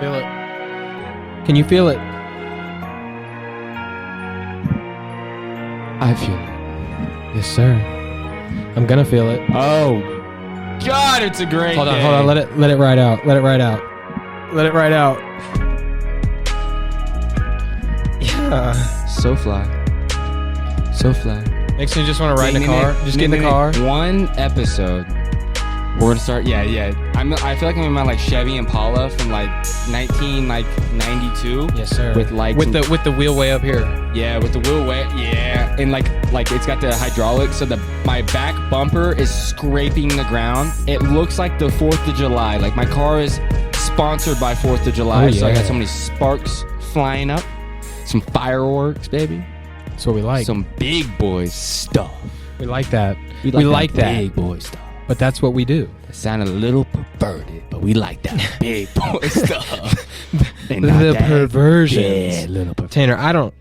Feel it. Can you feel it? I feel it. Yes, sir. I'm gonna feel it. Oh, God, it's a great Hold on, day. hold on. Let it ride out. Let it ride out. Let it ride out. Yeah. So fly. So fly. Makes me just want to ride in the car. Just get in the car. One episode. We're gonna start. Yeah. I feel like I'm in my like Chevy Impala from like 1992. Yes, sir. With like with the wheel way up here. Yeah, with the wheel way. Yeah, and like it's got the hydraulics, so my back bumper is scraping the ground. It looks like the 4th of July. Like my car is sponsored by 4th of July, Oh, yeah. so I got so many sparks flying up, some fireworks, baby. That's what we like. Some big boy stuff. We like that. We that like that. big boy stuff. But that's what we do. It sounded a little perverted, but we like that big boy stuff. The perversions. Yeah, little perversion. Tanner,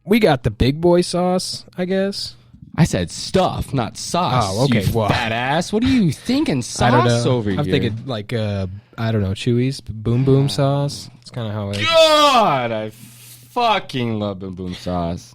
we got the big boy sauce, I guess. I said stuff, not sauce. Oh, okay. You fat ass. What are you thinking? Sauce I don't know. over here? I'm thinking like, I don't know, Chewy's Boom Boom sauce. It's kind of how it. God, I fucking love Boom Boom sauce.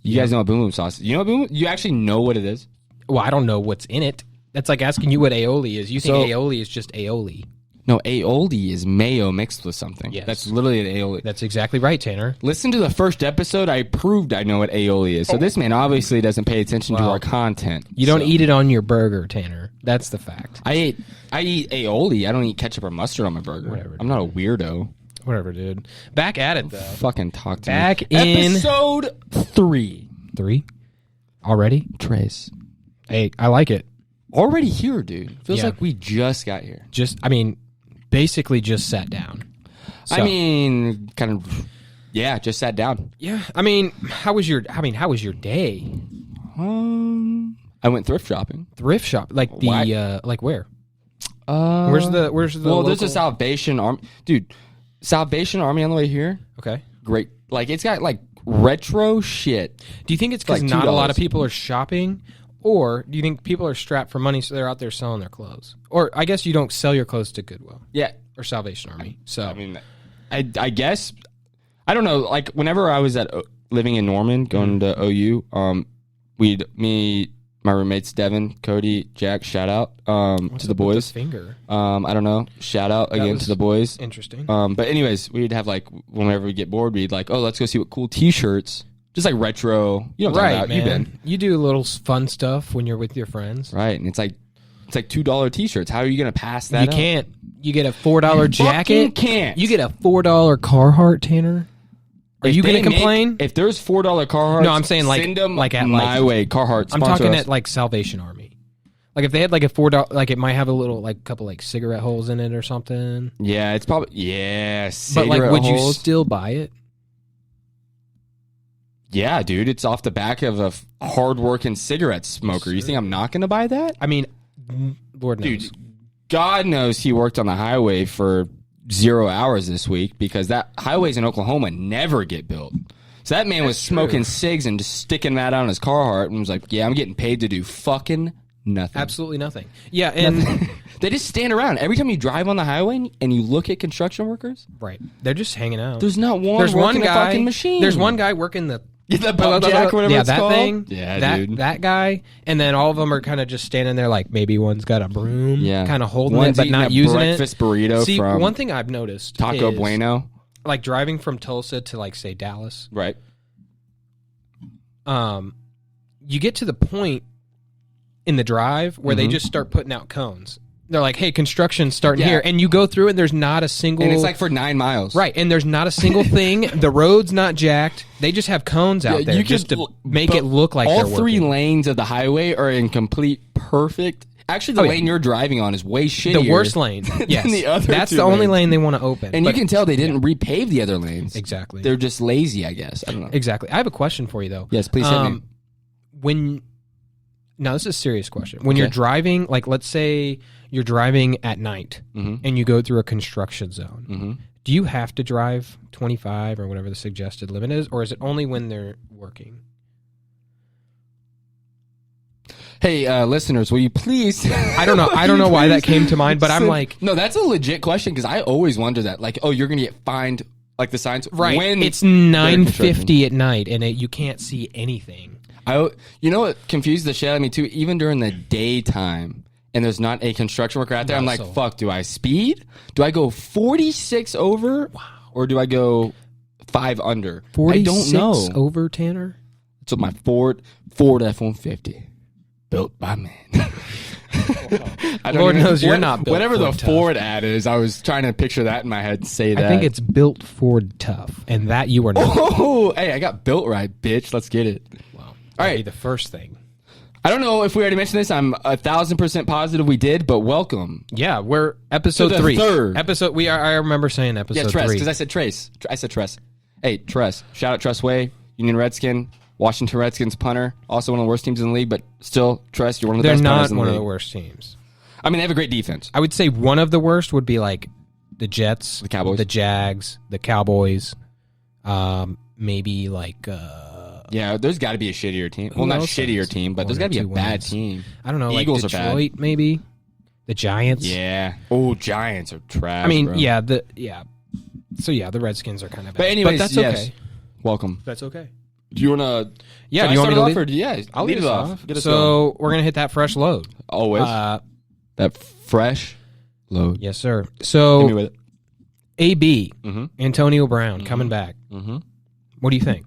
You guys know what Boom Boom sauce is? You know what Boom Boom? You actually know what it is? Well, I don't know what's in it. That's like asking you what aioli is. You think aioli is just aioli. No, aioli is mayo mixed with something. Yes. That's literally an aioli. That's exactly right, Tanner. Listen to the first episode. I proved I know what aioli is. So this man obviously doesn't pay attention to our content. You don't eat it on your burger, Tanner. That's the fact. I eat aioli. I don't eat ketchup or mustard on my burger. Whatever, I'm not a weirdo. Whatever, dude. Back at it, though. Fucking talk to me. Back in... Episode 3. 3? Already? Trace. Hey, I like it. Already here, dude. Feels Yeah. like we just got here. Basically just sat down. So, just sat down. yeah. How was your day? I went thrift shopping. Thrift shop, like like where? Where's the Well, local? there's a Salvation Army, dude. Salvation Army on the way here. Okay. Great. Like it's got like retro shit. Do you think it's because Like not a lot $2. of people are shopping, or do you think people are strapped for money so they're out there selling their clothes? Or I guess you don't sell your clothes to Goodwill. Yeah. Or Salvation Army. So I guess I don't know. Like whenever I was living in Norman, going to OU, my roommates Devin, Cody, Jack, shout out to the boys. With the finger? I don't know. Shout out again to the boys. Interesting. But anyways, we'd have like whenever we get bored, we'd like, oh, let's go see what cool T-shirts, just like retro. You know what I'm talking about. Man. You've been You do a little fun stuff when you're with your friends. right, and it's like $2 T-shirts. How are you gonna pass that? You up? can't. You get a $4 jacket. Fucking can't. You get a $4 Carhartt, Tanner. Are If you going they to complain? if there's $4 Carhartt, No, I'm saying like send them like at my way. Carhartt. I'm sponsor talking us. at like Salvation Army. Like if they had like a $4, like it might have a little like couple like cigarette holes in it or something. Yeah, it's probably But like, would you holes. still buy it? Yeah, dude, it's off the back of a hard-working cigarette smoker. You think I'm not going to buy that? I mean, Lord knows. Dude, God knows he worked on the highway for 0 hours this week because that highways in Oklahoma never get built. So that man was smoking cigs and just sticking that on his Carhartt and was like, yeah, I'm getting paid to do fucking nothing. Absolutely nothing. Yeah, and They just stand around. Every time you drive on the highway and you look at construction workers, right, they're just hanging out. there's not one There's working one a guy. fucking machine. There's one guy working the bump jack, whatever yeah, it's that called. thing. Yeah, dude. That guy, and then all of them are kind of just standing there, like maybe one's got a broom, Yeah. kind of holding One's it but eating not a using breakfast it. burrito See, from one thing I've noticed Taco is, Bueno. like driving from Tulsa to like say Dallas, Right. you get to the point in the drive where they just start putting out cones. They're like, hey, construction's starting here. And you go through it, and there's not a single... And it's like for 9 miles. Right, and there's not a single thing. The road's not jacked. They just have cones out there just to make it look like all they're three working. lanes of the highway are in complete perfect... Actually, the lane you're driving on is way shittier. The worst lane. Yes. than the other That's two the only lanes. lane they want to open. And But- you can tell they didn't repave the other lanes. Exactly. They're just lazy, I guess. I don't know. Exactly. I have a question for you, though. Yes, please hit me. Now, this is a serious question. When you're driving, like, let's say you're driving at night and you go through a construction zone, do you have to drive 25 or whatever the suggested limit is, or is it only when they're working? Hey, listeners, will you please? I don't know. I don't know why that came to mind, but I'm like, no, that's a legit question because I always wonder that. Like, oh, you're gonna get fined, like the signs, right? When it's 9:50 at night, and you can't see anything. You know what confused the shit out of me too? Even during the daytime, and there's not a construction worker out there, I'm like, fuck. Do I speed? Do I go 46 over? Wow. Or do I go 5 under? 46 I don't know. Over, Tanner? That's what my Ford F-150 built by man. Lord knows you're not built whatever Ford the tough. Ford ad is. I was trying to picture that in my head and say that. I think it's built Ford tough, and that you are not. Oh, hey, I got built right, bitch. Let's get it. Well, all right. Be the first thing. I don't know if we already mentioned this. I'm 1,000% positive we did, but welcome. Yeah, we're episode 3. Third. Episode. We are. I remember saying episode 3. Because I said Trace. I said Tress. Hey, Tress. Shout out Tress Way, Union Redskin, Washington Redskins punter. Also one of the worst teams in the league, but still, Tress, you're one of the best punters in the league. They're not one of the worst teams. I mean, they have a great defense. I would say one of the worst would be like the Jets, the Cowboys, the Jags, the Cowboys. Maybe like. Yeah, there's got to be a shittier team. Well, not shittier team, but there's got to be a bad team. I don't know. Eagles like Detroit, are bad. Maybe the Giants. Yeah. Oh, Giants are trash. I mean, bro. So yeah, the Redskins are kind of bad. But anyways, that's yes. okay. Welcome. That's okay. Do you want to? Yeah. Do you want me to lead? Or yeah, I'll lead it off. Get us going. We're gonna hit that fresh load. Always. That fresh load. Yes, sir. So hit me with it. AB Antonio Brown coming back. Mm-hmm. What do you think?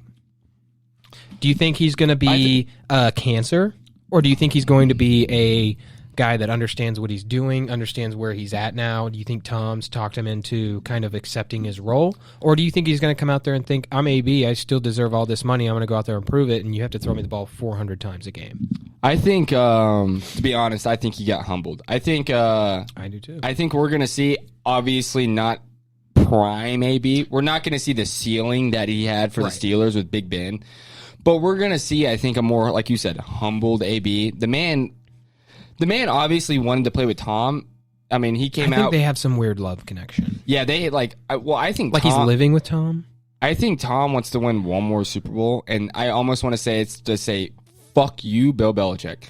Do you think he's going to be a cancer, or do you think he's going to be a guy that understands what he's doing, understands where he's at now? Do you think Tom's talked him into kind of accepting his role, or do you think he's going to come out there and think, I'm AB, I still deserve all this money, I'm going to go out there and prove it, and you have to throw me the ball 400 times a game? I think, to be honest, I think he got humbled. I think I do too. I think we're going to see, obviously not prime AB. We're not going to see the ceiling that he had for the Steelers with Big Ben. But we're going to see, I think, a more, like you said, humbled AB. The man obviously wanted to play with Tom. I mean, he came out. I think they have some weird love connection. Yeah, they I think like Tom, he's living with Tom. I think Tom wants to win one more Super Bowl, and I almost want to say it's to say, fuck you, Bill Belichick.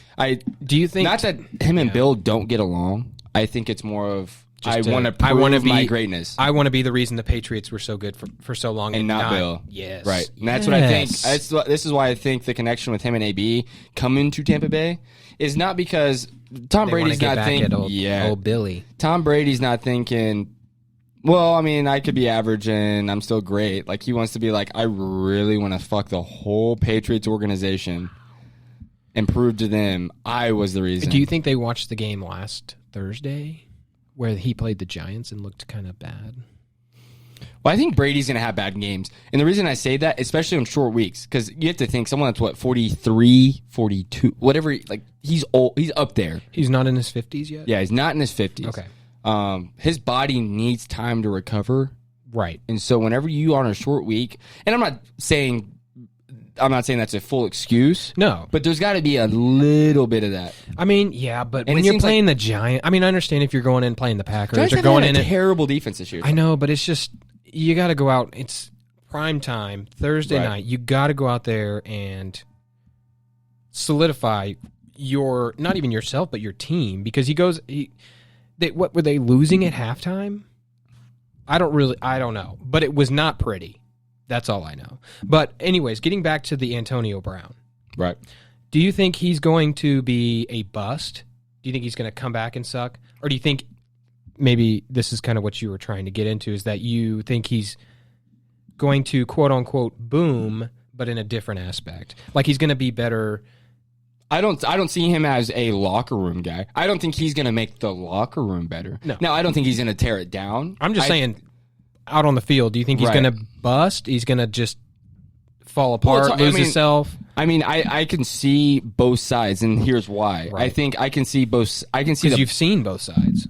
Do you think not that him and Bill don't get along? I think it's more of I want to prove my greatness. I want to be the reason the Patriots were so good for so long, and not Bill. Yes, right. And that's what I think. This is why I think the connection with him and AB coming to Tampa Bay is not because Tom Brady's not thinking. Old Billy. Tom Brady's not thinking. Well, I mean, I could be average and I'm still great. Like he wants to be like, I really want to fuck the whole Patriots organization and prove to them I was the reason. Do you think they watched the game last Thursday, where he played the Giants and looked kind of bad? Well, I think Brady's going to have bad games. And the reason I say that, especially on short weeks, because you have to think someone that's, 43, 42, whatever, like, he's old. He's up there. He's not in his 50s yet? Yeah, he's not in his 50s. Okay. His body needs time to recover. Right. And so whenever you are on a short week, and I'm not saying that's a full excuse. No. But there's got to be a little bit of that. I mean, yeah, but when you're playing the Giants, I mean, I understand if you're going in playing the Packers or going in a terrible defense this year. I know, but it's just you got to go out. It's prime time Thursday night. You got to go out there and solidify your not even yourself but your team, because what were they losing at halftime? I don't know, but it was not pretty. That's all I know. But anyways, getting back to the Antonio Brown. Right. Do you think he's going to be a bust? Do you think he's going to come back and suck? Or do you think maybe this is kind of what you were trying to get into, is that you think he's going to quote-unquote boom, but in a different aspect? Like he's going to be better. I don't see him as a locker room guy. I don't think he's going to make the locker room better. No. Now, I don't think he's going to tear it down. I'm just saying, out on the field, do you think he's going to bust? He's going to just fall apart, lose himself? I mean, I can see both sides, and here's why. Right. I think I can see both. I can see because you've seen both sides.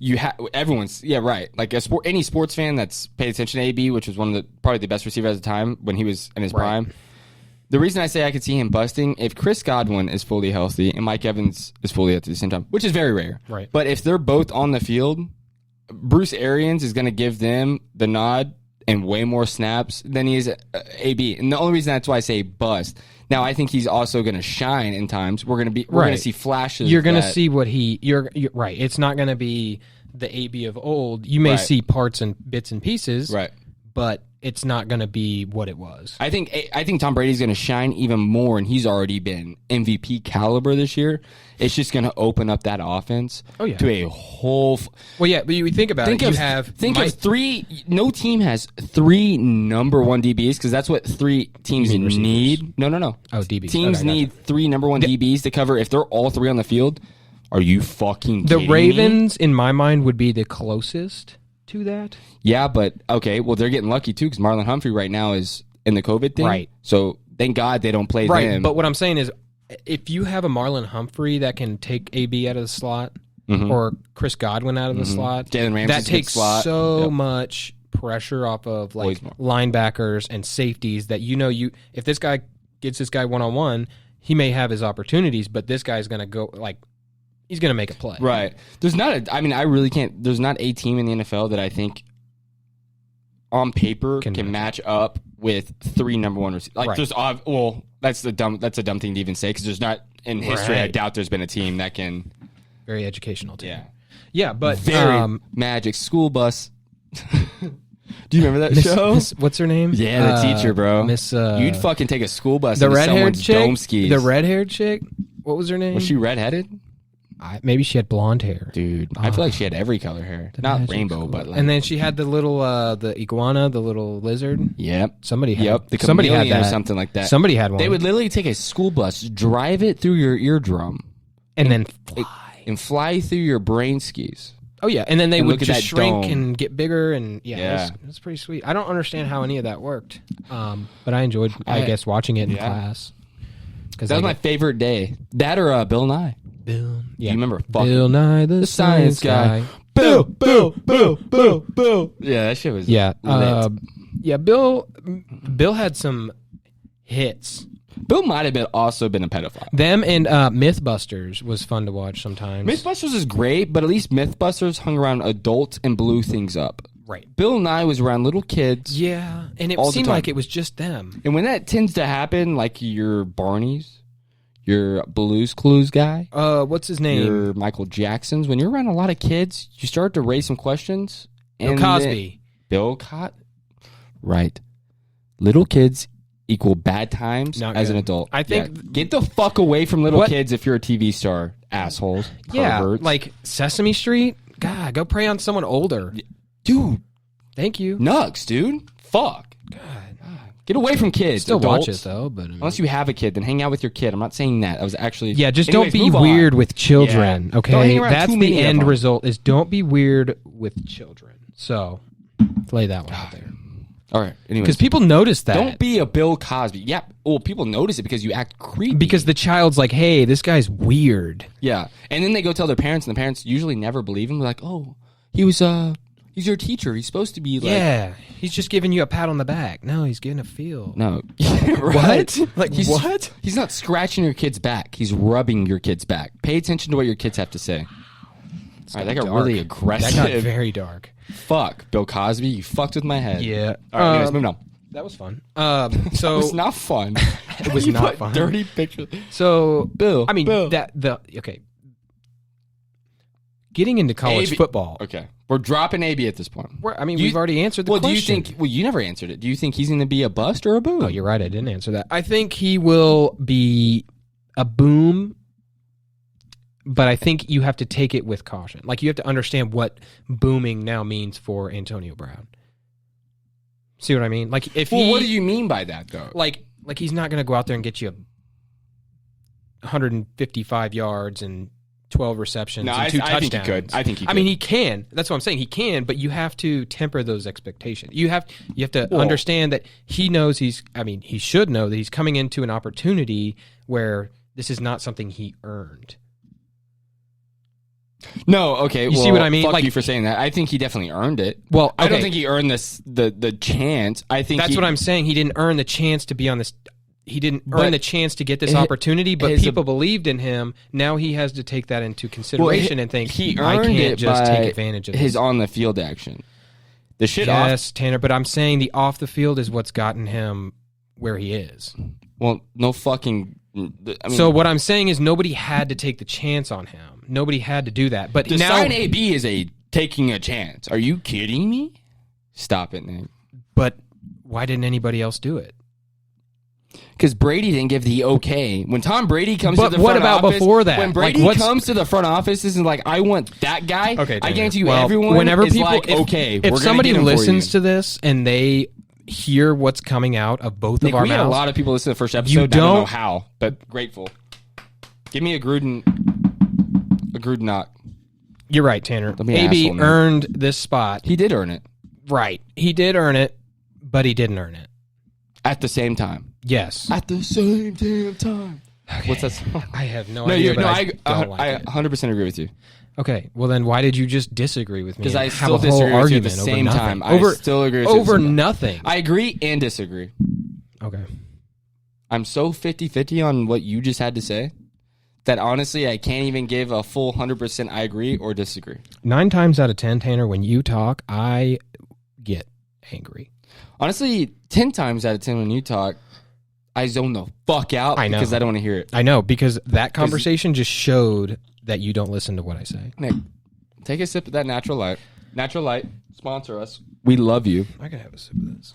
Everyone's right. Like any sports fan that's paid attention to AB, which was probably the best receiver at the time when he was in his prime. The reason I say I could see him busting, if Chris Godwin is fully healthy and Mike Evans is fully healthy at the same time, which is very rare. Right. But if they're both on the field, Bruce Arians is going to give them the nod and way more snaps than he is AB. And the only reason that's why I say bust. Now I think he's also going to shine in times. We're going to see flashes. You're going to see what you're right. It's not going to be the AB of old. You may see parts and bits and pieces, right? But it's not going to be what it was. I think Tom Brady's going to shine even more, and he's already been MVP caliber this year. It's just going to open up that offense to a whole. Well, yeah, but you think about it. Think of three. No team has 3 number 1 DBs because that's what 3 teams need. No. Oh, DBs. Teams need 3 number 1 DBs to cover. If they're all 3 on the field, are you fucking kidding me? The Ravens, in my mind, would be the closest to that. Yeah, but okay. Well, they're getting lucky too because Marlon Humphrey right now is in the COVID thing. Right. So thank God they don't play them. But what I'm saying is, if you have a Marlon Humphrey that can take AB out of the slot or Chris Godwin out of the slot, Jalen Ramsey's that takes so much pressure off of like linebackers and safeties that if this guy gets this guy one-on-one, he may have his opportunities, but this guy's going to go like he's going to make a play. Right. There's not I really can't. There's not a team in the NFL that I think on paper can match up with 3 number 1 receivers. Like there's that's a dumb thing to even say because there's not in history. I doubt there's been a team that can. Very educational team. Yeah, but very Magic School Bus. Do you remember that show? What's her name? Yeah, the teacher, bro. You'd fucking take a school bus into someone's dome skis. The red-haired chick. What was her name? Was she redheaded? Maybe she had blonde hair. Dude, I feel like she had every color hair. Not rainbow, but like... And then she had the little, the iguana, the little lizard. Yep. Somebody had somebody had that. Or something like that. Somebody had one. They would literally take a school bus, drive it through your eardrum. And then fly. And fly through your brain skis. Oh, yeah. And then they would just shrink and get bigger. And it's pretty sweet. I don't understand how any of that worked. But I enjoyed, I guess, watching it in class. That was my favorite day. That or Bill Nye. Bill, yeah. Do you remember Bill Nye the Science Guy? Bill. Yeah, that shit was lit. Bill had some hits. Bill might have also been a pedophile. Them and Mythbusters was fun to watch sometimes. Mythbusters is great, but at least Mythbusters hung around adults and blew things up. Right. Bill Nye was around little kids. Yeah, and it seemed like it was just them. And when that tends to happen, like your Barneys, your Blue's Clues guy. What's his name? Your Michael Jacksons. When you're around a lot of kids, you start to raise some questions. Bill Cosby. Right. Little kids equal bad times as an adult. I think get the fuck away from little kids if you're a TV star, assholes. Yeah, perverts. like Sesame Street. God, go prey on someone older. Dude. Thank you. Nugs, dude. Fuck. God. Get away from kids. Still adults. watch it though, but unless you have a kid, then hang out with your kid. I'm not saying that. I was actually just don't be weird with children. Yeah. Okay, that's the end result. Is don't be weird with children. So lay that one out there. All right. Anyways, because people notice that. Don't be a Bill Cosby. Yeah. Well, people notice it because you act creepy. Because the child's like, "Hey, this guy's weird." Yeah, and then they go tell their parents, and the parents usually never believe him. They're like, "Oh, he's your teacher. He's supposed to be like..." Yeah, he's just giving you a pat on the back. No, he's getting a feel. No. Right? What? Like, what? He's not scratching your kid's back. He's rubbing your kid's back. Pay attention to what your kids have to say. All right, that got really aggressive. That got very dark. Fuck, Bill Cosby, you fucked with my head. Yeah. All right, anyways, moving on. That was fun. So it was not fun. It was not fun. Dirty pictures. So, Bill. I mean, okay. Getting into college football. Okay. We're dropping AB at this point. We've already answered the question. Do you think... Well, you never answered it. Do you think he's going to be a bust or a boom? Oh, you're right. I didn't answer that. I think he will be a boom, but I think you have to take it with caution. Like, you have to understand what booming now means for Antonio Brown. See what I mean? Like, what do you mean by that, though? Like he's not going to go out there and get you 155 yards and 12 receptions and 2 touchdowns. I think he could. I mean, he can. That's what I'm saying. He can, but you have to temper those expectations. You have to understand that he knows he should know that he's coming into an opportunity where this is not something he earned. No, okay. You see what I mean? Fuck you for saying that. I think he definitely earned it. Well, okay. I don't think he earned the chance. I think that's what I'm saying. He didn't earn the chance to be on this. He didn't earn the chance to get this opportunity, but people believed in him. Now he has to take that into consideration and think he I earned can't it just by take advantage of his this. on the field action. The shit Yes, off. Tanner, but I'm saying the off the field is what's gotten him where he is. Well, no fucking. I mean, So what I'm saying is nobody had to take the chance on him. Nobody had to do that. But to now, sign AB is taking a chance. Are you kidding me? Stop it, Nick. but why didn't anybody else do it? Because Brady didn't give the okay. When Tom Brady comes But to the what front about office, before that? When Like, Brady what's- comes to the front office, isn't like, I want that guy. Okay, I Tanner. guarantee you, Well, everyone whenever is people, like, okay, we're if gonna somebody get him listens for to this and they hear what's coming out of both you. Nick, of our we had a mouths, lot of people listen to the first episode. You I don't know don't- how, but grateful. Give me a Gruden knock. you're right, Tanner. Let me an AB asshole, man. earned this spot. He did earn it Right. He did earn it, but he didn't earn it. at the same time. Yes. At the same damn time. What's that song? I have no No, idea, but I don't I like it. 100% agree with you. Okay, well then why did you just disagree with me? Because and I have still a whole disagree with you at argument the over same nothing? time. Over, I still agree with you at the over same time. nothing. I agree and disagree. Okay. I'm so 50-50 on what you just had to say that honestly I can't even give a full 100% I agree or disagree. 9 times out of 10, Tanner, when you talk, I get angry. Honestly, 10 times out of 10 when you talk, I zone the fuck out I know. because I don't want to hear it. I know, because that conversation just showed that you don't listen to what I say. Nick, take a sip of that Natural Light. Natural Light, sponsor us. We love you. I can have a sip of this.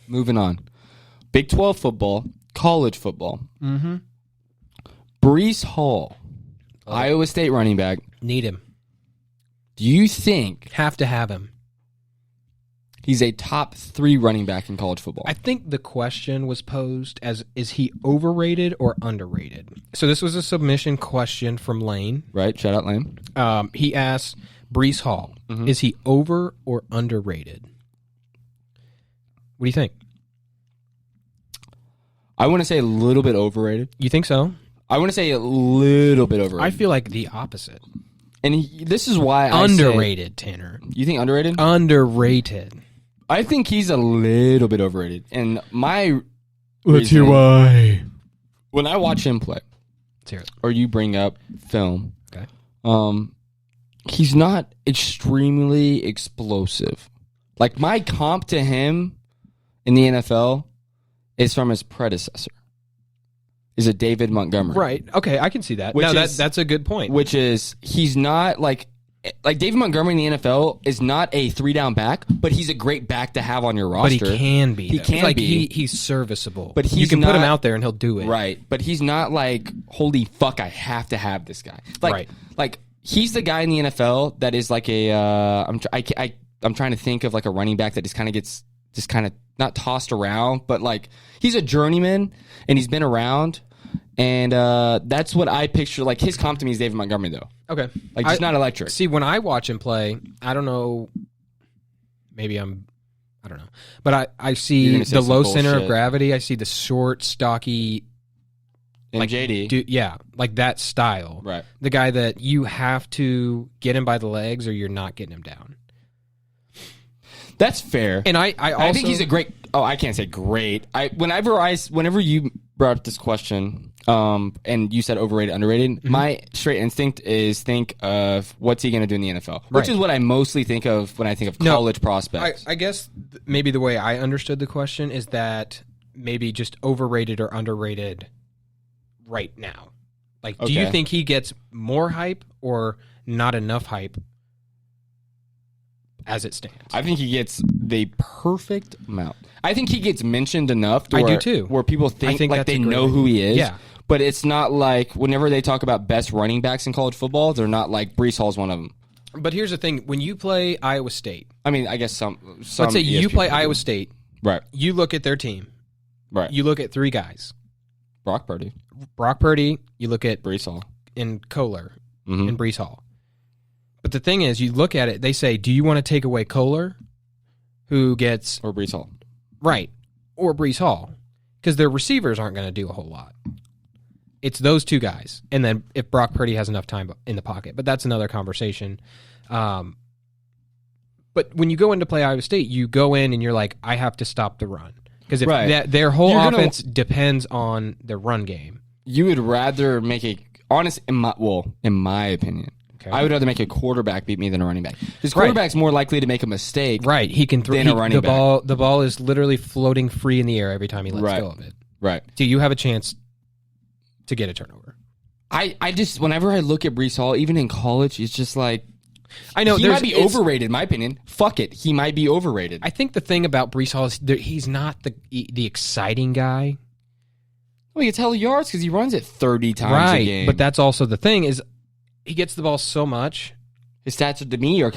Moving on. Big 12 football, college football. Mm-hmm. Breece Hall, Iowa State running back. Need him. Do you think Have to have him. he's a top 3 running back in college football? I think the question was posed as, is he overrated or underrated? So this was a submission question from Lane. Right? Shout out Lane. He asked Breece Hall, is he over or underrated? What do you think? I want to say a little bit overrated. You think so? I want to say a little bit overrated. I feel like the opposite. And this is why I Underrated, Tanner. say, you think underrated? Underrated. I think he's a little bit overrated. And my Let's hear reasoning- why. Let's when I watch him play, hear it. or you bring up film, Okay. he's not extremely explosive. Like my comp to him in the NFL is from his predecessor. Is it David Montgomery? Right. Okay, I can see that. Which No, is- that's a good point. Which is he's not like David Montgomery in the NFL is not a 3-down back, but he's a great back to have on your But roster. he can be. He though. can like, be. He's serviceable. But you he's can put him not- out there and he'll do it. Right, but he's not like holy fuck, I have to have this guy. Like, Right. like he's the guy in the NFL that is like a. I'm trying to think of like a running back that just kind of gets just kind of not tossed around, but like he's a journeyman and he's been around, and that's what I picture. Like his comp to me is David Montgomery though. Okay. Like just not electric. See, when I watch him play, I don't know. Maybe I don't know. But I You're see gonna say the some low center of bullshit. gravity. I see the short, stocky. And like, JD, Yeah, like that style. right? The guy that you have to get him by the legs or you're not getting him down. That's fair. And I also I think he's a great. Oh, I can't say great. Whenever you brought up this question, and you said overrated, underrated, my straight instinct is think of what's he going to do in the NFL, which Right. is what I mostly think of when I think of No, college prospects. I guess maybe the way I understood the question is that maybe just overrated or underrated right now. Like, do you Okay. think he gets more hype or not enough hype as it stands? I think he gets the perfect amount. I think he gets mentioned enough. To I do where, too. Where people think think like that's they a great know who he is. Yeah. But it's not like whenever they talk about best running backs in college football, they're not like Breece Hall's one of them. But here's the thing: when you play Iowa State, I mean, I guess some let's say you ESPN play people do. Iowa State, Right. you look at their team, Right. you look at 3 guys: Brock Purdy, Brock Purdy, you look at Breece Hall. in Kohler Mhm. and Breece Hall. But the thing is, you look at it, they say, do you want to take away Kohler, who gets Or Breece Hall. right, or Breece Hall? Because their receivers aren't going to do a whole lot. It's those 2 guys. And then if Brock Purdy has enough time in the pocket. But that's another conversation. But when you go into play Iowa State, you go in and you're like, I have to stop the run. Because if Right. their whole You're gonna- offense depends on the run game. You would rather make a honest in my opinion. Okay. I would rather make a quarterback beat me than a running back. Because quarterback's more likely to make a mistake. Right. He can throw than a running back. The ball is literally floating free in the air every time he lets go of it. Right. Do you have a chance to get a turnover? I just, whenever I look at Breece Hall, even in college, it's just like, I know he might be overrated, in my opinion. Fuck it. He might be overrated. I think the thing about Breece Hall is he's not the exciting guy. Well, he gets hella yards because he runs it 30 times a game. But that's also the thing is he gets the ball so much. His stats to me are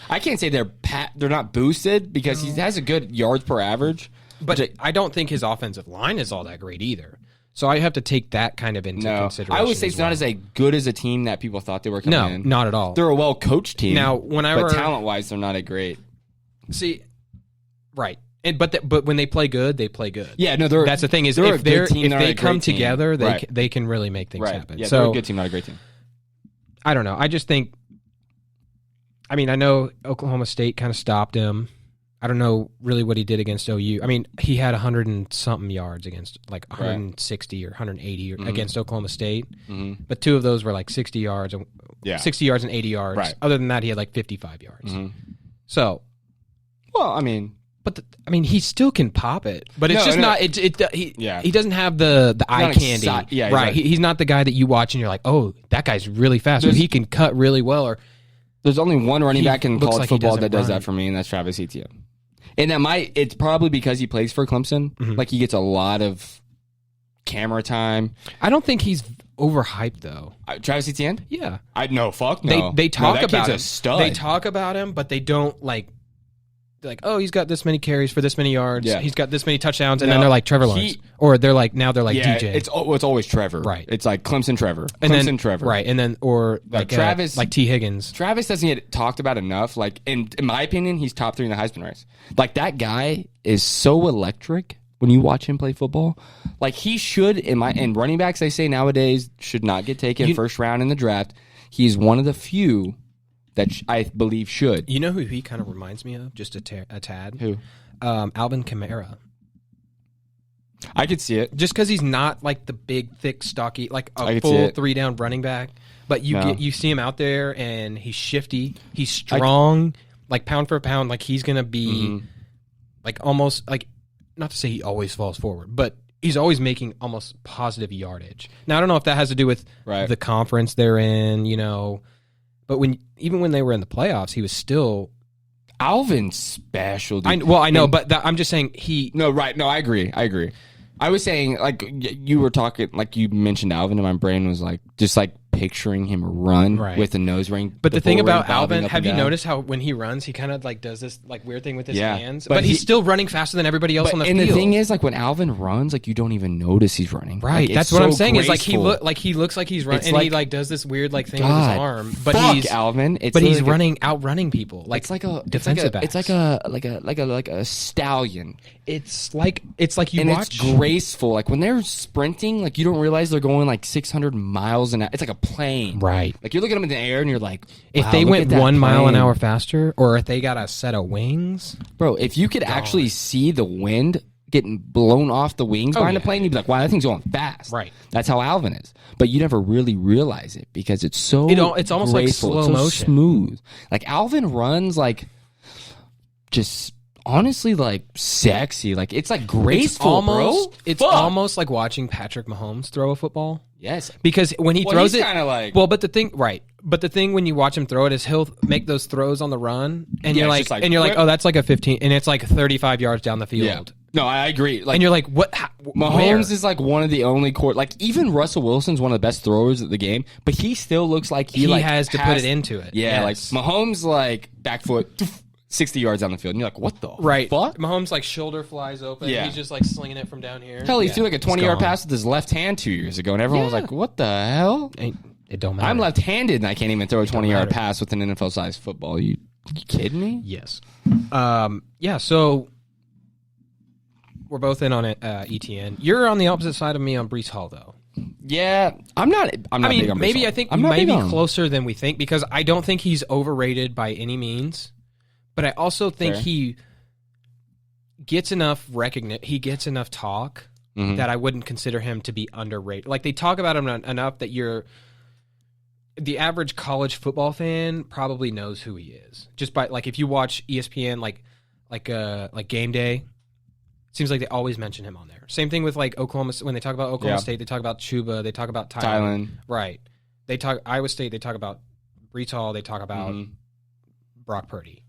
I can't say they're not boosted because he has a good yards per average. But I don't think his offensive line is all that great either. So I have to take that kind of into consideration. I would say it's not as good as a team that people thought they were coming in. No, not at all. They're a well-coached team. Now, but talent-wise, they're not a great. See, right. But when they play good, they play good. Yeah, no, that's the thing is if they come together, they can really make things happen. Yeah, so, they're a good team, not a great team. I don't know. I just think. I mean, I know Oklahoma State kind of stopped him. I don't know really what he did against OU. I mean, he had 100 and something yards against 160 or 180 against Oklahoma State, but 2 of those were like 60 yards, 60 yards and 80 yards. Right. Other than that, he had like 55 yards. So, well, I mean. But he still can pop it, but it's not. He doesn't have the eye candy. Right. He's not the guy that you watch and you're like, oh, that guy's really fast. Or he can cut really well. Or there's only one running back in college football that does that for me, and that's Travis Etienne. And it's probably because he plays for Clemson. Like he gets a lot of camera time. I don't think he's overhyped though. Travis Etienne? Yeah. Fuck no. They talk about him. A stud. They talk about him, but they don't like. Oh, he's got this many carries for this many yards. Yeah. He's got this many touchdowns, and then they're like Trevor Lawrence, or they're like DJ. It's always Trevor, right? It's like Clemson Trevor, Trevor, right? And then or like Travis, like T Higgins. Travis doesn't get talked about enough. Like in my opinion, he's top 3 in the Heisman race. Like that guy is so electric when you watch him play football. Like he should and running backs they say nowadays should not get taken first round in the draft. He's one of the few that I believe should. You know who he kind of reminds me of? Just a tad. Who? Alvin Kamara. I could see it. Just because he's not like the big, thick, stocky, like a full 3-down running back. But you see him out there, and he's shifty. He's strong, like pound for pound. Like he's going to be like almost like, not to say he always falls forward, but he's always making almost positive yardage. Now, I don't know if that has to do with the conference they're in, but even when they were in the playoffs, he was still Alvin's special. Dude. I know, but I'm just saying he. No, right? No, I agree. I was saying like you were talking, like you mentioned Alvin, and my brain was like just like picturing him run with a nose ring. But the thing about Alvin, have you noticed how when he runs, he kind of like does this like weird thing with his hands, but he's still running faster than everybody else on the field. And the thing is, like when Alvin runs, like you don't even notice he's running. Right, like, that's what I'm saying. Is like he looks like he's running, and he like does this weird like thing with his arm. But he's Alvin. But he's outrunning people. Like it's like a defensive back. It's like a stallion. It's like you and watch. It's graceful. Like when they're sprinting, like you don't realize they're going like 600 miles an hour. It's like a plane. Right. Like you look at them in the air and you're like, wow, if they went 1 mile an hour faster, or if they got a set of wings, bro. If you could actually see the wind getting blown off the wings behind the plane, you'd be like, wow, that thing's going fast. Right. That's how Alvin is. But you never really realize it because it's so. It's almost graceful. like slow motion, smooth. Like Alvin runs like just. Honestly, like sexy, like it's like graceful, bro. It's almost like watching Patrick Mahomes throw a football. Yes, because when he throws it, kind of like but the thing when you watch him throw it is he'll make those throws on the run, and you're like, oh, that's like a 15, and it's like 35 yards down the field. Yeah. No, I agree. Like, and you're like, what? Mahomes is like one of the only like even Russell Wilson's one of the best throwers of the game, but he still looks like he has to put it into it. Yeah, like Mahomes like back foot. 60 yards down the field, and you're like, what the fuck? Mahomes, like, shoulder flies open. Yeah. He's just, like, slinging it from down here. Hell, he threw, like, a 20-yard pass with his left hand 2 years ago, and everyone was like, what the hell? It don't matter. I'm left-handed, and I can't even throw a 20-yard pass with an NFL-sized football. You kidding me? Yes. So we're both in on it, ETN. You're on the opposite side of me on Breece Hall, though. Yeah, I'm not big on Breece Hall. Maybe I think you might be closer than we think, because I don't think he's overrated by any means. But I also think he gets enough recognition. He gets enough talk that I wouldn't consider him to be underrated. Like they talk about him enough that the average college football fan probably knows who he is. Just by like if you watch ESPN like Game Day, seems like they always mention him on there. Same thing with like Oklahoma. When they talk about Oklahoma State, they talk about Chuba. They talk about Tylen. Right. They talk Iowa State. They talk about Breece Hall. They talk about Brock Purdy,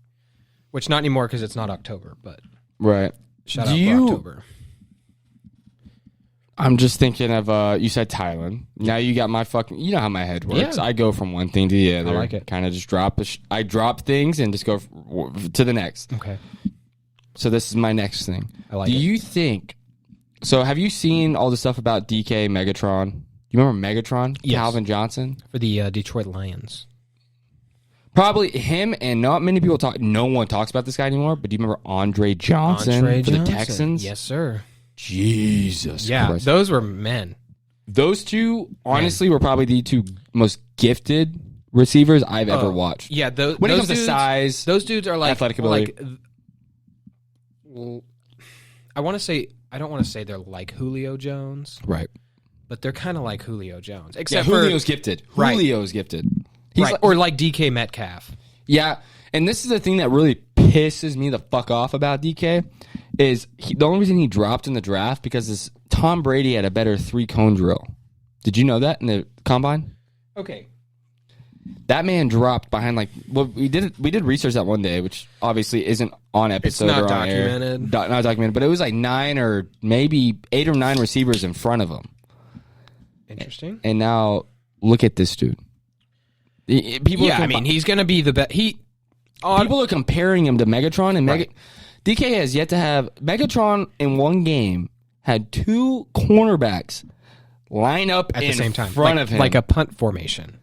which not anymore because it's not October. But right. Shout out Brocktober. I'm just thinking of you said Tylen. Now you got my fucking. You know how my head works. Yeah. I go from one thing to the other. I like it. Kind of just I drop things and just go to the next. Okay. So this is my next thing. I like it. Do you think? So have you seen all the stuff about DK Megatron? You remember Megatron? Yes. Calvin Johnson For the Detroit Lions. Probably him, and not many people talk. No one talks about this guy anymore. But do you remember Andre Johnson for the Texans? Yes, sir. Jesus Christ. Those were men. Those two, honestly, were probably the two most gifted receivers I've ever watched. Yeah, when it comes to size, those dudes are like athletic ability. I want to say I don't want to say they're like Julio Jones, right? But they're kind of like Julio Jones, except Julio's gifted. Right. Julio's gifted. He's or like DK Metcalf. Yeah, and this is the thing that really pisses me the fuck off about DK is the only reason he dropped in the draft because Tom Brady had a better 3-cone drill. Did you know that in the combine? Okay. That man dropped behind we did research that one day, which obviously isn't on episode it's not or on documented. Air. Not documented, but it was like 9 or maybe 8 or 9 receivers in front of him. Interesting. And now look at this dude. He's going to be the best. People are comparing him to Megatron, and DK has yet to have Megatron in one game had 2 cornerbacks line up at the same time, front of him, like a punt formation.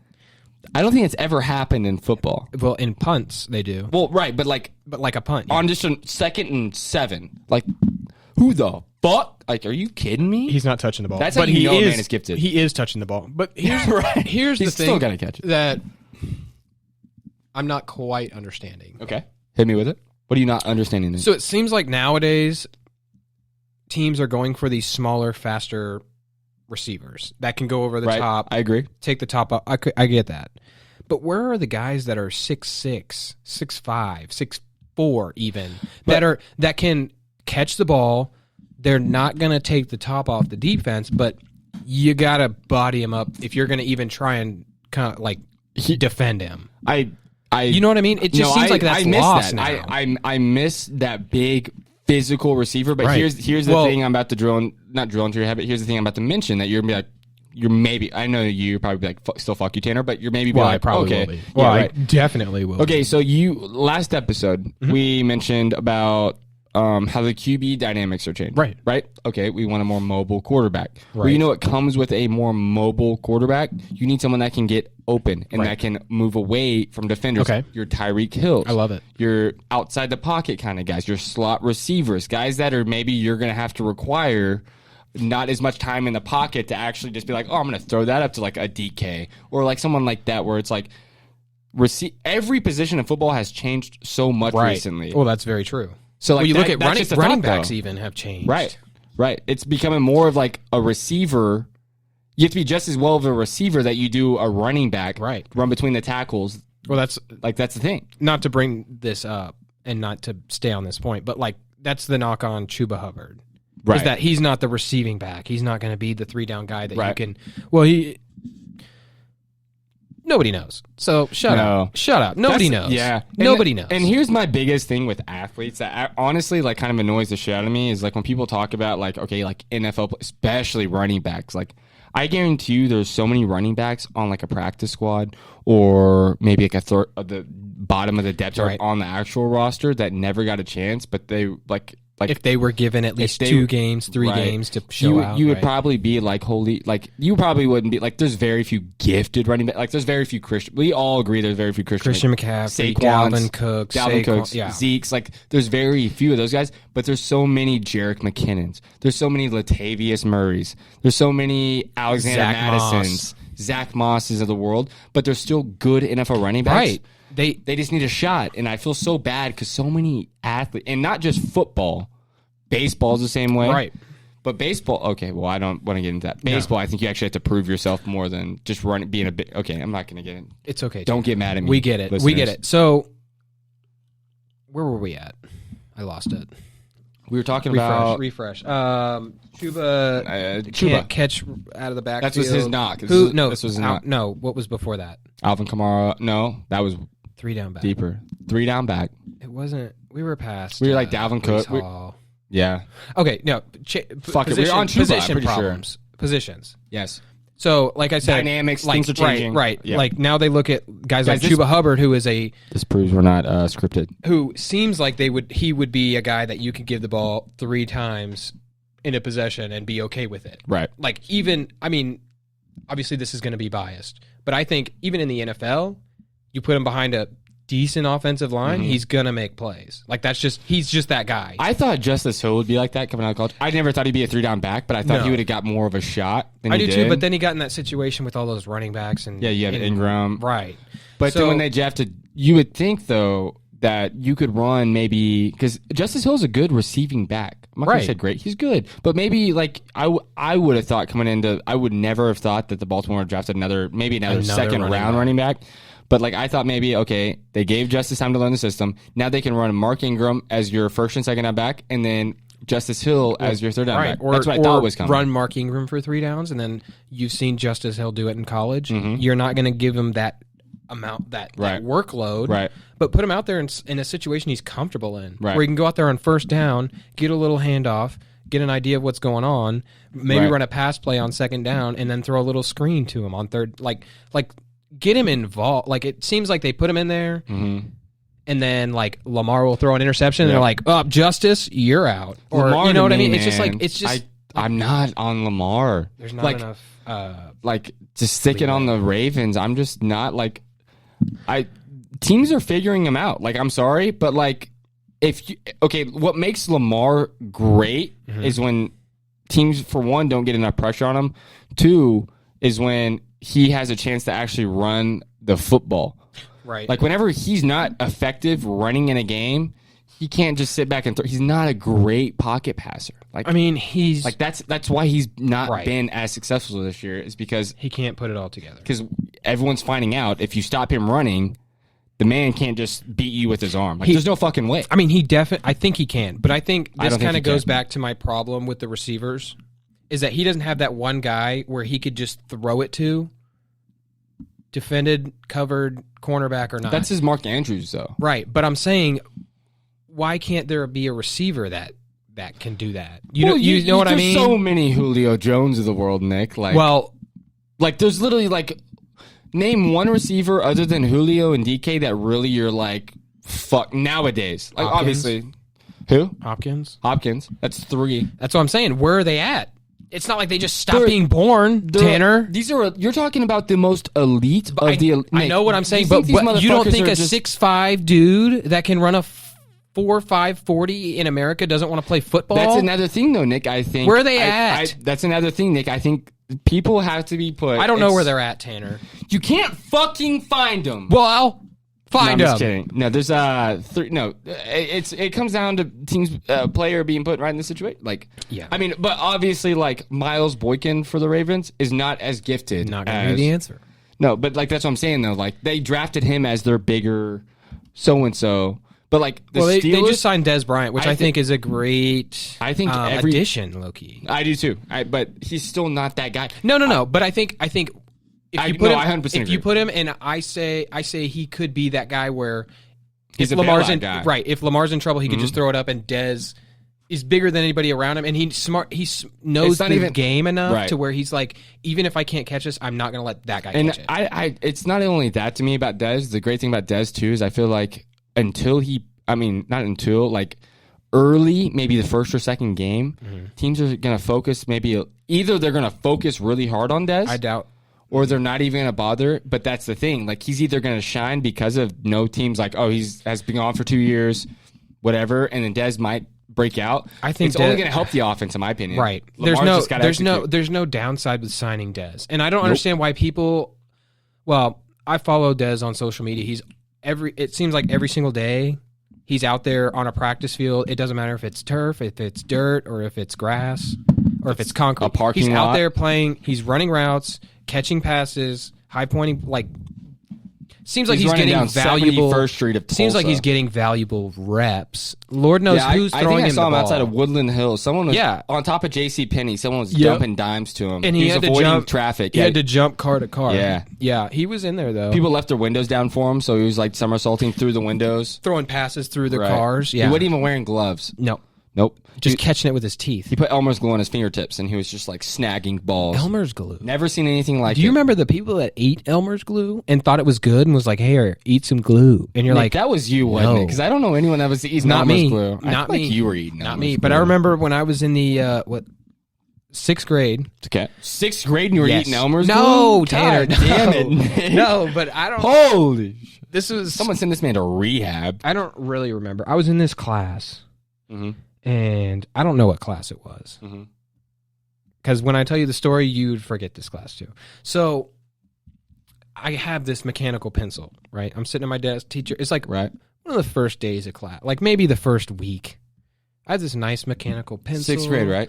I don't think it's ever happened in football. Well, in punts they do. Well, right, but like a punt on just a 2nd and 7. Like, who the fuck? Like, are you kidding me? He's not touching the ball. That's how you know a man is gifted. He is touching the ball. But here's here's He's the thing still gotta catch it. that I'm not quite understanding. Okay, hit me with it. What are you not understanding? So it seems like nowadays teams are going for these smaller, faster receivers that can go over the top. I agree. Take the top up. I get that. But where are the guys that are 6'6", 6'5", 6'4", even that can catch the ball? They're not going to take the top off the defense, but you got to body him up if you're going to even try and kind of like defend him. You know what I mean? It just seems like that's lost now. I miss that big physical receiver, but here's the thing I'm about to not drill into your head, but here's the thing I'm about to mention that you're going to be like, I know you're probably be like, still fuck you, Tanner, but you're maybe I probably will be. Well, I definitely will. Okay, so last episode, we mentioned about how the QB dynamics are changing. Right? Okay, we want a more mobile quarterback. Right. Well, you know what comes with a more mobile quarterback? You need someone that can get open and that can move away from defenders. Okay. Your Tyreek Hills. I love it. Your outside the pocket kind of guys. Your slot receivers. Guys that are maybe you're going to have to require not as much time in the pocket to actually just be like, I'm going to throw that up to like a DK or like someone like that where it's like every position in football has changed so much recently. Well, that's very true. So like you look at running backs even have changed. Right. It's becoming more of like a receiver. You have to be just as well of a receiver that you do a running back. Right. Run between the tackles. Well, that's the thing. Not to bring this up and not to stay on this point, but like that's the knock on Chuba Hubbard. Right. Is that he's not the receiving back. He's not going to be the 3-down guy that you can. Well, nobody knows. So shut up. Nobody knows. Yeah. Nobody knows. And here's my biggest thing with athletes that honestly like kind of annoys the shit out of me is like when people talk about like, okay, like NFL, especially running backs. Like I guarantee you there's so many running backs on like a practice squad or maybe like the bottom of the depth chart on the actual roster that never got a chance, but they like if they were given at least 2 games, 3 games to show out. You would probably be like, you probably wouldn't be like, there's very few gifted running backs. Like, there's very few we all agree there's very few Christian McCaffrey, Dalvin Cooks, Zeke's. Like, there's very few of those guys, but there's so many Jerick McKinnons. There's so many Latavius Murrays. There's so many Alexander Madisons, Zach Mosses of the world, but they're still good NFL running backs. Right. They just need a shot, and I feel so bad because so many athletes, and not just football, baseball's the same way. Right. But baseball, okay, well, I don't want to get into that. Baseball, I think you actually have to prove yourself more than just being a bit. Okay, I'm not going to get in. It's okay. Don't get mad at me. We get it. Listeners. We get it. So, where were we at? I lost it. We were talking about refresh. Chuba can't catch out of the backfield. That was his knock. This was his knock. No, what was before that? Alvin Kamara. No, that was 3 down back. Deeper. 3 down back. It wasn't. We were past. We were like Dalvin Cook. Yeah. Okay. No. Fuck it. We're on Chuba. Position I'm pretty problems. Sure. Positions. Yes. So, like I said, dynamics, things are changing. Right. Yeah. Like now they look at guys like Chuba Hubbard, who is This proves we're not scripted. Who seems like he would be a guy that you could give the ball 3 times in a possession and be okay with it. Right. Like obviously this is going to be biased, but I think even in the NFL, you put him behind a decent offensive line, he's gonna make plays. Like he's just that guy. I thought Justice Hill would be like that coming out of college. I never thought he'd be a 3 down back, but I thought he would have got more of a shot than he did. I do too, but then he got in that situation with all those running backs and you have Ingram. Right. But then when they drafted, you would think though that you could run maybe because Justice Hill's a good receiving back. I'm not gonna say great. He's good, but maybe like I would have thought coming into I would never have thought that the Baltimore drafted another second round running back. But, like, I thought maybe, okay, they gave Justice time to learn the system. Now they can run Mark Ingram as your first and second down back, and then Justice Hill as your third down back. That's what I thought was coming. Run Mark Ingram for 3 downs, and then you've seen Justice Hill do it in college. You're not going to give him that amount, that workload. Right. But put him out there in a situation he's comfortable in, where he can go out there on first down, get a little handoff, get an idea of what's going on, maybe run a pass play on second down, and then throw a little screen to him on third. Like get him involved. Like, it seems like they put him in there, and then, like, Lamar will throw an interception, and they're like, oh, Justice, you're out. Or, Lamar, you know what I mean? Man, It's just... I'm not on Lamar. There's not enough... just sticking on the Ravens, I'm just not, like... Teams are figuring him out. Like, I'm sorry, but, like, what makes Lamar great is when teams, for one, don't get enough pressure on him. 2 is when he has a chance to actually run the football. Right. Like, whenever he's not effective running in a game, he can't just sit back and throw. He's not a great pocket passer. Like, I mean, he's... Like, that's why he's not been as successful this year, is because... He can't put it all together. Because everyone's finding out if you stop him running, the man can't just beat you with his arm. Like, there's no fucking way. I mean, I think he can, but I think this kind of goes back to my problem with the receivers, is that he doesn't have that one guy where he could just throw it to, defended, covered, cornerback or not. That's his Mark Andrews, though. Right, but I'm saying, why can't there be a receiver that can do that? You know what I mean? There's so many Julio Jones of the world, Nick. Like, there's literally, like, name one receiver other than Julio and DK that really you're like, fuck, nowadays. Like, Hopkins. obviously. Who? Hopkins. That's 3. That's what I'm saying. Where are they at? It's not like they just stopped being born, Tanner. You're talking about the most elite of the elite. I know what I'm saying, but you don't think a 6'5" dude that can run a 4.5 40 in America doesn't want to play football? That's another thing, though, Nick. I think. Where are they at? That's another thing, Nick. I think people have to be put. I don't know where they're at, Tanner. You can't fucking find them. Well, I'll find them. I'm just kidding. No, there's 3. No, it comes down to teams player being put right in the situation. Like, yeah. I mean, but obviously, like, Miles Boykin for the Ravens is not as gifted. Not going to be the answer. No, but like that's what I'm saying though. Like, they drafted him as their bigger so and so. But like they just signed Dez Bryant, which I think is a great addition, low-key. I do too. But he's still not that guy. No. But I think if you put him, and I say he could be that guy where he's if a Lamar's guy. Right. If Lamar's in trouble, he could just throw it up, and Dez is bigger than anybody around him, and he's smart. He knows the game enough to where he's like, even if I can't catch this, I'm not going to let that guy catch it. And it's not only that to me about Dez. The great thing about Dez too is I feel like early, maybe the first or second game, teams are going to focus either they're going to focus really hard on Dez. I doubt. Or they're not even going to bother. But that's the thing. Like, he's either going to shine because of no teams like, oh, has been gone for 2 years, whatever, and then Dez might break out. I think it's only going to help the offense, in my opinion. Right. There's no downside with signing Dez. And I don't understand why people. Well, I follow Dez on social media. It seems like every single day he's out there on a practice field. It doesn't matter if it's turf, if it's dirt, or if it's grass, or if it's concrete. A parking he's lot. out there playing. He's running routes, catching passes, high pointing. Like seems like he's running getting down valuable. 71st Street of Tulsa. Seems like he's getting valuable reps. Lord knows who's I throwing think I him saw the him ball. outside of Woodland Hills. Someone was Yeah. on top of J.C. Penney. Someone was Yep. dumping dimes to him. And he was had to avoiding jump traffic. He had to jump car to car. Yeah. Yeah. He was in there though. People left their windows down for him, so he was like somersaulting through the windows. throwing passes through the Right. cars. Yeah. He wasn't even wearing gloves. No. Nope. Just catching it with his teeth. He put Elmer's glue on his fingertips, and he was just like snagging balls. Elmer's glue. Never seen anything like it. Do you remember the people that ate Elmer's glue and thought it was good and was like, "Hey, eat some glue"? And you're Nick, like, that was you, wasn't it? No. Because I don't know anyone that was eating "Not Elmer's me, glue. I not feel me, like you were eating not Elmer's me." glue. But I remember when I was in the 6th grade. Okay. 6th grade, and you were Yes. eating Elmer's No, glue? Tanner, God damn it, no. Nick. No, but I don't. Holy shit. This was Someone sent this man to rehab. I don't really remember. I was in this class, Mm-hmm. and I don't know what class it was. Mm-hmm. Because when I tell you the story, you'd forget this class too. So I have this mechanical pencil, right? I'm sitting at my desk. Teacher, it's like Right. one of the first days of class, like maybe the first week. I have this nice mechanical pencil. 6th grade, right?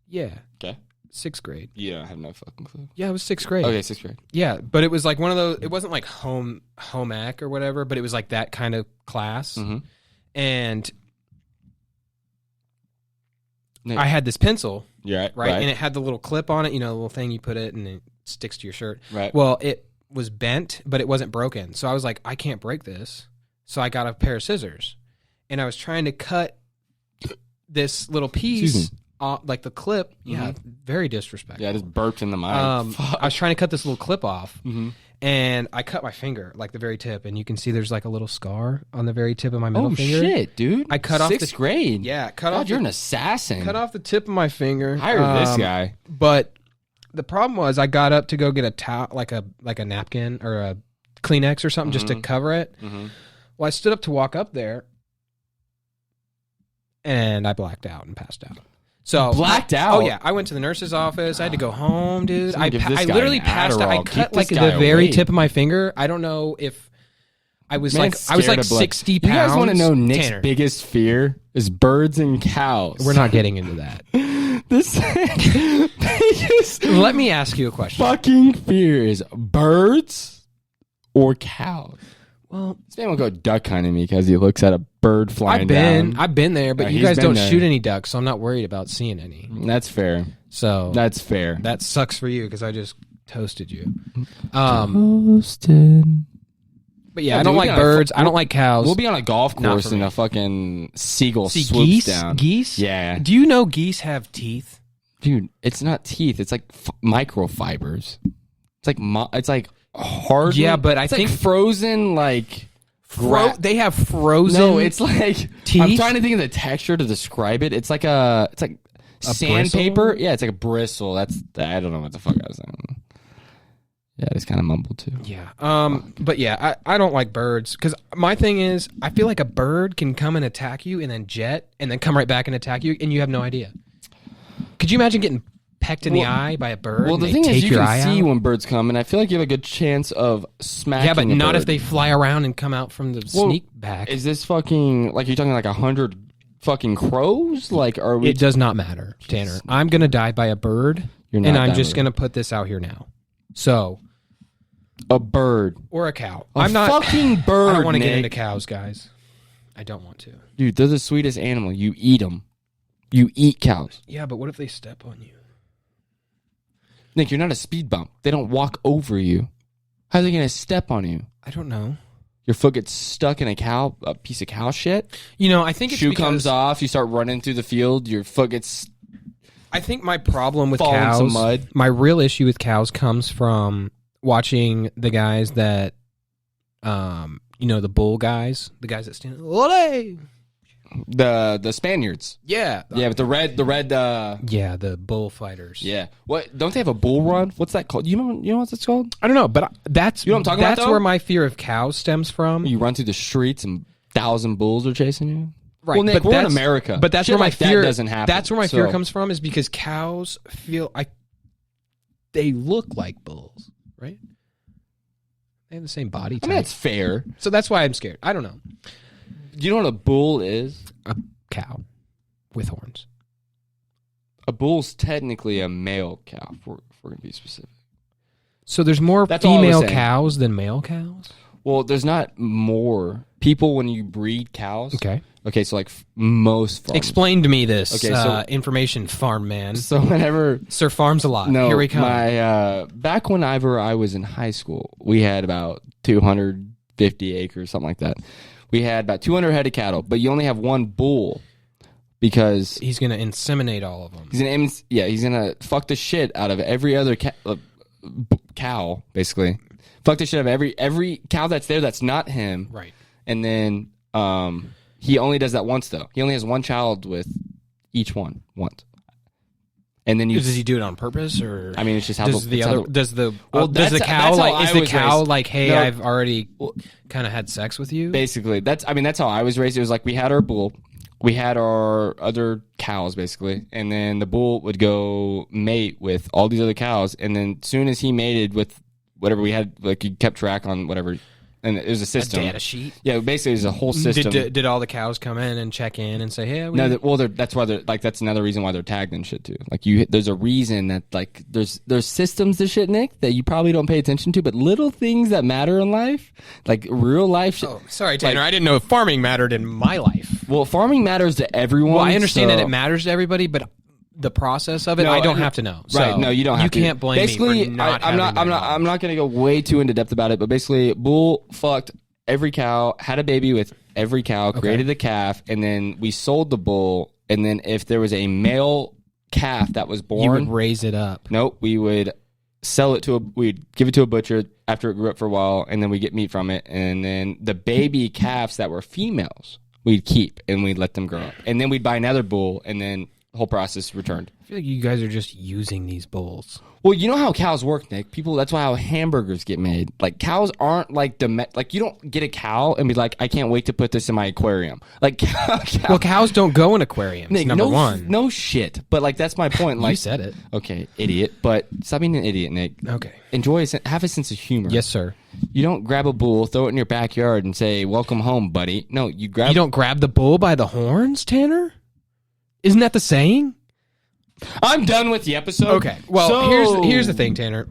Yeah. Okay. 6th grade. Yeah, I have no fucking clue. Yeah, it was 6th grade. Okay, 6th grade. Yeah, but it was like one of those. It wasn't like home ec or whatever, but it was like that kind of class. Mm-hmm. And Nick. I had this pencil. Yeah, Right? And it had the little clip on it, the little thing you put it and it sticks to your shirt. Right. Well, it was bent, but it wasn't broken. So I was like, I can't break this. So I got a pair of scissors and I was trying to cut this little piece, like the clip. Yeah, very disrespectful. Yeah, I just burped in the mic. I was trying to cut this little clip off Mm-hmm. and I cut my finger, like the very tip. And you can see there's like a little scar on the very tip of my middle Oh, finger. shit, dude. I cut off 6th grade. Yeah, cut God, off. you're an assassin. Cut off the tip of my finger. Hire this guy. But the problem was I got up to go get a towel, like a napkin or a Kleenex or something just to cover it. Mm-hmm. Well, I stood up to walk up there, and I blacked out and passed out. So Blacked out? Oh yeah, I went to the nurse's office. I had to go home, dude. Someone give this I guy literally an passed out. I Adderall. cut Keep like this the guy very awake. tip of my finger. I don't know if I was Man's like scared of blood. 60 You pounds. guys want to know Nick's Tanner, biggest fear is birds and cows. we're not getting into that. This biggest Let me ask you a question. fucking fear is birds or cows. Well, This man will go duck hunting me because he looks at a bird flying down. I've been there, but Yeah, you he's guys been don't there. shoot any ducks, so I'm not worried about seeing any. That's fair. So That's fair. that sucks for you because I just toasted you. Toasted. But yeah, Yeah, I don't dude, we like gotta- birds. I don't like cows. We'll be on a golf Not course for and me. a fucking seagull See, swoops geese. down. Geese. Yeah. Do you know geese have teeth? Dude, it's not teeth. It's like microfibers. It's like hard. Yeah, but I it's think- like frozen like. They have frozen. No, it's like teeth? I'm trying to think of the texture to describe it. It's like sandpaper. bristle? Yeah, it's like a bristle. I don't know what the fuck I was saying. Yeah, I just kind of mumbled too. Yeah. But yeah, I don't like birds because my thing is I feel like a bird can come and attack you and then jet and then come right back and attack you and you have no idea. Could you imagine getting pecked in the eye by a bird? Well, and the they thing take is, you your can eye see out? when birds come, and I feel like you have a good chance of smacking. Yeah, but a not bird. if they fly around and come out from the sneak back. Is this fucking like you're talking like 100 fucking crows? Like, are we? It does not matter, Tanner. I'm gonna die by a bird, You're not and I'm dying just by a gonna put this out here now. So, a bird, or a cow. a I'm not. fucking bird. I don't want to get Nick. into cows, guys. I don't want to. Dude, they're the sweetest animal. You eat them. You eat cows. Yeah, but what if they step on you? Nick, you're not a speed bump. They don't walk over you. How are they going to step on you? I don't know. Your foot gets stuck in a piece of cow shit. You know, I think it's Shoe because comes off. You start running through the field. Your foot gets. I think my problem with Fall in cows, some mud. my real issue with cows comes from watching the guys that, the bull guys, the guys that stand. Ole! The Spaniards. Yeah, Yeah, but the red. yeah, the bullfighters. Yeah. What? Don't they have a bull run? What's that called? You know what that's called? I don't know, but that's You know what I'm talking about, That's though? where my fear of cows stems from. You run through the streets and 1,000 bulls are chasing you. Right, Well, Nick, but we're in that's- America. But that's Shit where my like that fear doesn't happen. That's where my fear So- comes from, is because cows they look like bulls, right? They have the same body I type. mean, that's fair. So that's why I'm scared. I don't know. Do you know what a bull is? A cow with horns. A bull's technically a male cow, if we're going to be specific. So there's more That's all I was female saying. cows than male cows? Well, there's not more. People, when you breed cows... Okay, so like most farms. Explain to me this Okay, information, farm man. So whenever... Sir Farms a lot. No, Here we come. Back whenever I was in high school, we had about 250 acres, something like that. We had about 200 head of cattle, but you only have one bull because... He's going to inseminate all of them. He's gonna fuck the shit out of every other cow, basically. Fuck the shit out of every cow that's there that's not him. Right. And then he only does that once, though. He only has one child with each one once. And then does he do it on purpose, or I mean, it's just how does the cow that's like how is the I was cow raised. like, hey, No. I've already kind of had sex with you? Basically, that's how I was raised. It was like we had our bull, we had our other cows, basically, and then the bull would go mate with all these other cows, and then as soon as he mated with whatever we had, like you kept track on whatever, and it was a system. A data sheet. Yeah, basically, it was a whole system. Did all the cows come in and check in and say, hey? That's why they're like, that's another reason why they're tagged and shit too. Like there's a reason that like there's systems to shit, Nick, that you probably don't pay attention to, but little things that matter in life, like real life shit. Oh, sorry, Tanner, I didn't know farming mattered in my life. Well, farming matters to everyone. Well, I understand that it matters to everybody, but the process of it, I don't have to know. So right? No, you don't. You can't blame me for not. I'm not going to go way too into depth about it, but basically, bull fucked every cow, had a baby with every cow, created a calf, and then we sold the bull. And then if there was a male calf that was born, you would raise it up. Nope, we would sell it we'd give it to a butcher after it grew up for a while, and then we get meat from it. And then the baby calves that were females, we'd keep and we'd let them grow up, and then we'd buy another bull, and then the whole process returned. I feel like you guys are just using these bulls. Well, you know how cows work, Nick. That's why how hamburgers get made. Like cows aren't like like you don't get a cow and be like, I can't wait to put this in my aquarium. Like cows don't go in aquariums. Nick, number one, no shit. But like that's my point. Like you said it. Okay, idiot. But stop being an idiot, Nick. Okay. Enjoy. Have a sense of humor. Yes, sir. You don't grab a bull, throw it in your backyard, and say, "Welcome home, buddy." No, you don't grab the bull by the horns, Tanner. Isn't that the saying? I'm done with the episode. Okay. Well, here's the thing, Tanner.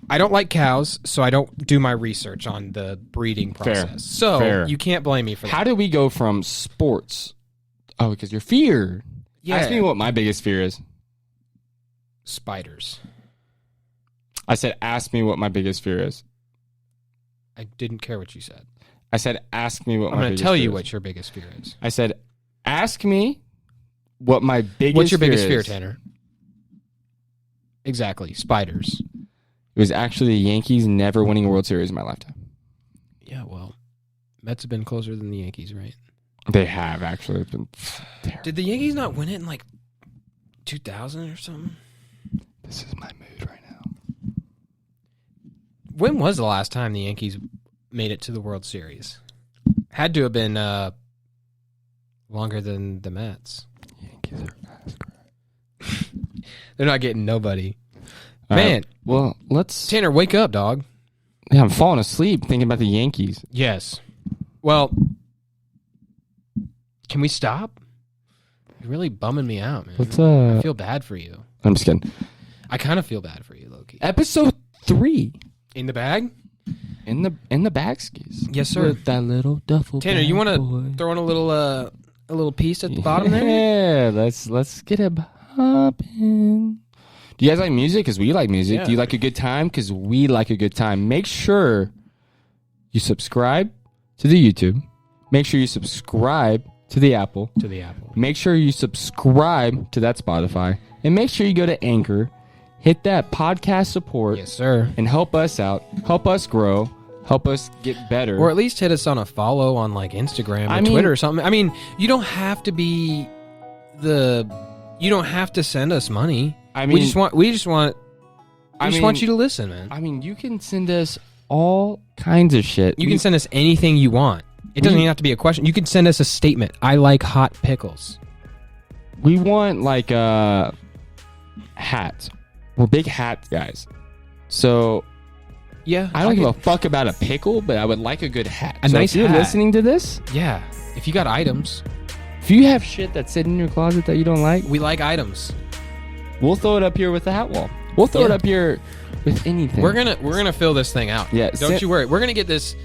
I don't like cows, so I don't do my research on the breeding process. So you can't blame me for that. How did we go from sports? Oh, because your fear. Yeah. Ask me what my biggest fear is. Spiders. I said, ask me what my biggest fear is. I didn't care what you said. I said, ask me what I'm my going biggest to tell fear you is. what your biggest fear is. I said, ask me what my biggest What's your biggest fear fear, is. Tanner? Exactly. Spiders. It was actually the Yankees never winning a World Series in my lifetime. Yeah, well, Mets have been closer than the Yankees, right? They have, actually. It's been terrible. Did the Yankees not win it in like 2000 or something? This is my mood right now. When was the last time the Yankees made it to the World Series? Had to have been longer than the Mets. Yankees are ass. They're not getting nobody. Man. Well, let's... Tanner, wake up, dog. Yeah, I'm falling asleep thinking about the Yankees. Yes. Well, can we stop? You're really bumming me out, man. I feel bad for you. I'm just kidding. I kind of feel bad for you, Loki. Episode 3. In the bag? In the bag skis. Yes, sir. With that little duffel Tanner, bag, you want boy. to throw in a little piece at the bottom there? Yeah, let's get it popping. Do you guys like music? Because we like music. Yeah. Do you like a good time? Because we like a good time. Make sure you subscribe to the YouTube. Make sure you subscribe to the Apple. Make sure you subscribe to that Spotify. And make sure you go to Anchor. Hit that podcast support. Yes, sir. And help us out. Help us grow. Help us get better. Or at least hit us on a follow on like Instagram or Twitter or something. I mean, you don't have to be you don't have to send us money. We just want you to listen, man. I mean, you can send us all kinds of shit. You can send us anything you want. It doesn't even have to be a question. You can send us a statement. I like hot pickles. We want like hats. We're big hat guys. So yeah, I don't give a fuck about a pickle, but I would like a good hat. A nice if you're hat. listening to this, yeah. If you got items, if you have shit that's sitting in your closet that you don't like, we like items. we'll throw it up here with the hat wall. We'll throw it Yeah. up here with anything. We're gonna fill this thing out. Yeah, Don't you worry. We're gonna get this.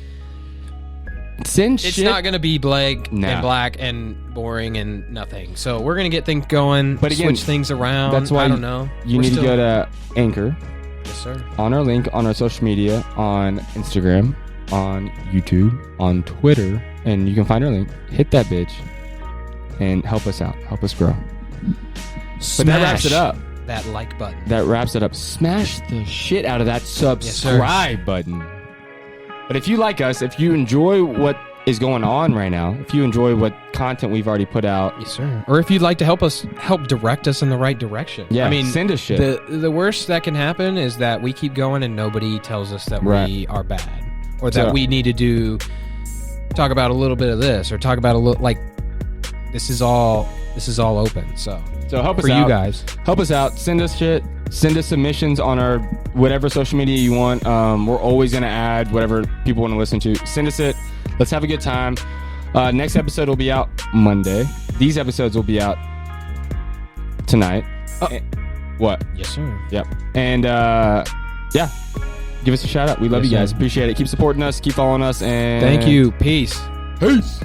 Send It's shit. not gonna be blank No. and black and boring and nothing. So we're gonna get things going. But again, switch things around. that's why I don't know. You We're need still- to go to Anchor Yes, sir. on our link on our social media, on Instagram, on YouTube, on Twitter, and you can find our link. Hit that bitch and help us out. Help us grow. But that wraps it up. That like button. That wraps it up. Smash the shit out of that subscribe button. But if you like us, if you enjoy what is going on right now, if you enjoy what content we've already put out, Yes, sir. Or if you'd like to help direct us in the right direction. yeah, I mean, send us shit. the worst that can happen is that we keep going and nobody tells us that Right. we are bad, or that So- we need to talk about a little bit of this, or talk about a little like this is all open. So So help us for out. you guys, Help us out. Send us shit. Send us submissions on our whatever social media you want. We're always going to add whatever people want to listen to. Send us it. Let's have a good time. Next episode will be out Monday. These episodes will be out tonight. What? yes, sir. Yep. And yeah, give us a shout out. We love you Yes, guys. sir. Appreciate it. Keep supporting us. Keep following us. And Thank you. Peace. Peace.